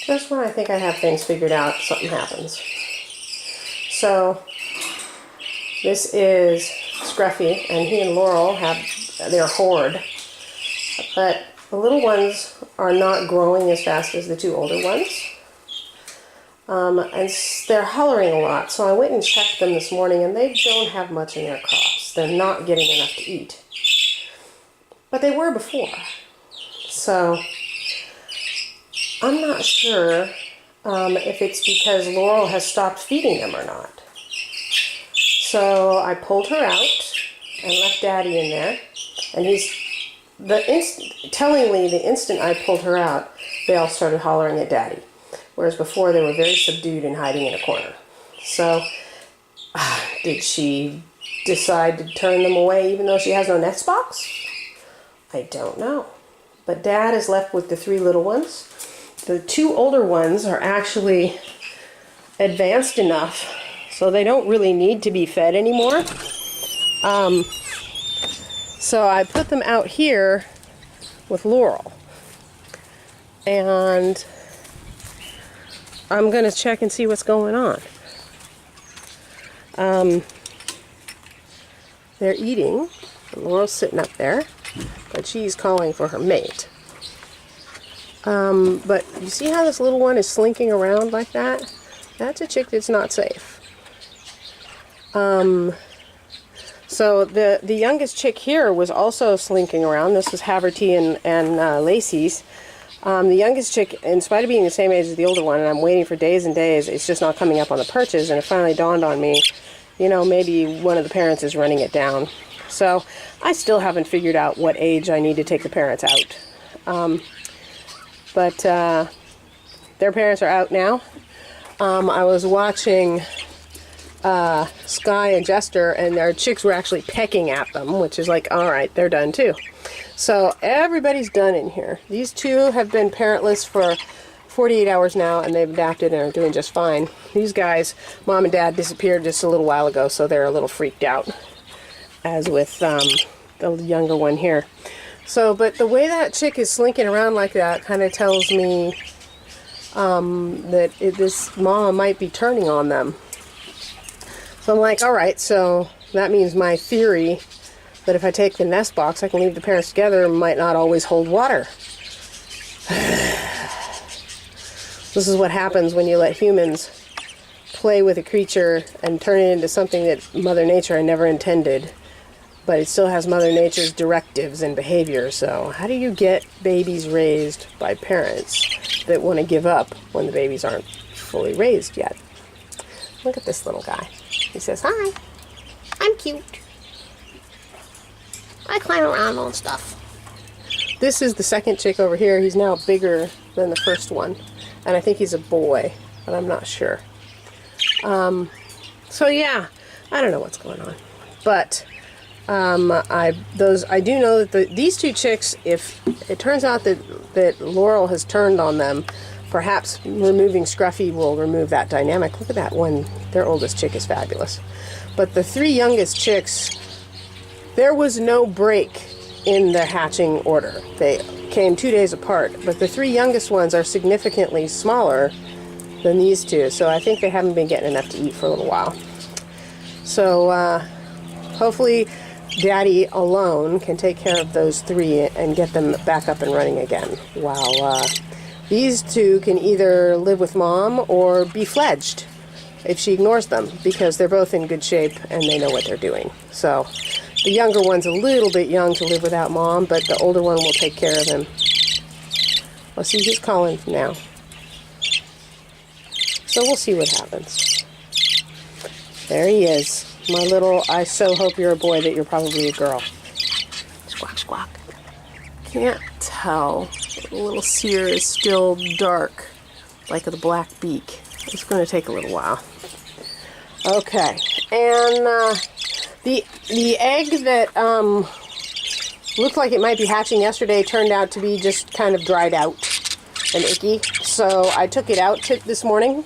Just when I think I have things figured out, something happens. So this is Scruffy, and he and Laurel have their horde. But the little ones are not growing as fast as the two older ones. And they're hollering a lot, so I went and checked them this morning, and they don't have much in their crops. They're not getting enough to eat. But they were before. So I'm not sure if it's because Laurel has stopped feeding them or not. So I pulled her out and left Daddy in there. And tellingly, the instant I pulled her out, they all started hollering at Daddy. Whereas before they were very subdued and hiding in a corner. So, did she decide to turn them away even though she has no nest box? I don't know. But Dad is left with the three little ones. The two older ones are actually advanced enough so they don't really need to be fed anymore. So I put them out here with Laurel. And I'm going to check and see what's going on. They're eating. Laurel's sitting up there, but she's calling for her mate. But you see how this little one is slinking around like that? That's a chick that's not safe. So the youngest chick here was also slinking around. This was Haverty and Lacey's. The youngest chick, in spite of being the same age as the older one, and I'm waiting for days and days, it's just not coming up on the perches, and it finally dawned on me, you know, maybe one of the parents is running it down. So I still haven't figured out what age I need to take the parents out. But their parents are out now. I was watching Sky and Jester, and their chicks were actually pecking at them, which is like, all right, they're done too. So everybody's done in here. These two have been parentless for 48 hours now, and they've adapted and are doing just fine. These guys, Mom and Dad disappeared just a little while ago, so they're a little freaked out, as with the younger one here. So, but the way that chick is slinking around like that kind of tells me that this mama might be turning on them. So I'm like, all right, so that means my theory that if I take the nest box, I can leave the parents together, might not always hold water. This is what happens when you let humans play with a creature and turn it into something that Mother Nature never intended. But it still has Mother Nature's directives and behavior. So how do you get babies raised by parents that want to give up when the babies aren't fully raised yet? Look at this little guy. He says, "Hi, I'm cute. I climb around and stuff." This is the second chick over here. He's now bigger than the first one. And I think he's a boy, but I'm not sure. So yeah, I don't know what's going on. But I do know that these two chicks, if it turns out that Laurel has turned on them, perhaps removing Scruffy will remove that dynamic. Look at that one. Their oldest chick is fabulous. But the three youngest chicks, there was no break in the hatching order. They came 2 days apart, but the three youngest ones are significantly smaller than these two, so I think they haven't been getting enough to eat for a little while. So hopefully Daddy alone can take care of those three and get them back up and running again, while these two can either live with Mom or be fledged if she ignores them, because they're both in good shape and they know what they're doing. So the younger one's a little bit young to live without Mom, but the older one will take care of him. Let's see, he's calling now. So we'll see what happens. There he is. My little, I so hope you're a boy that you're probably a girl. Squawk, squawk. Can't tell. The little sear is still dark, like the black beak. It's going to take a little while. Okay, and the egg that looked like it might be hatching yesterday turned out to be just kind of dried out and icky. So I took it out this morning,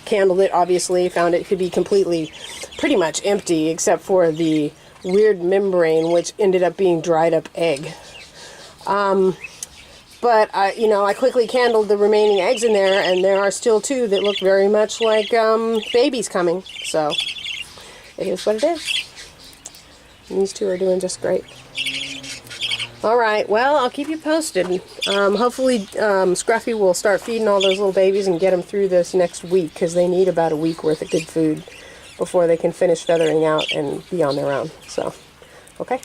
candled it, obviously, found it could be pretty much empty, except for the weird membrane, which ended up being dried up egg. But I quickly candled the remaining eggs in there, and there are still 2 that look very much like babies coming. So it is what it is. And these 2 are doing just great. All right, well, I'll keep you posted. Hopefully Scruffy will start feeding all those little babies and get them through this next week, because they need about a week worth of good food before they can finish feathering out and be on their own. So, okay.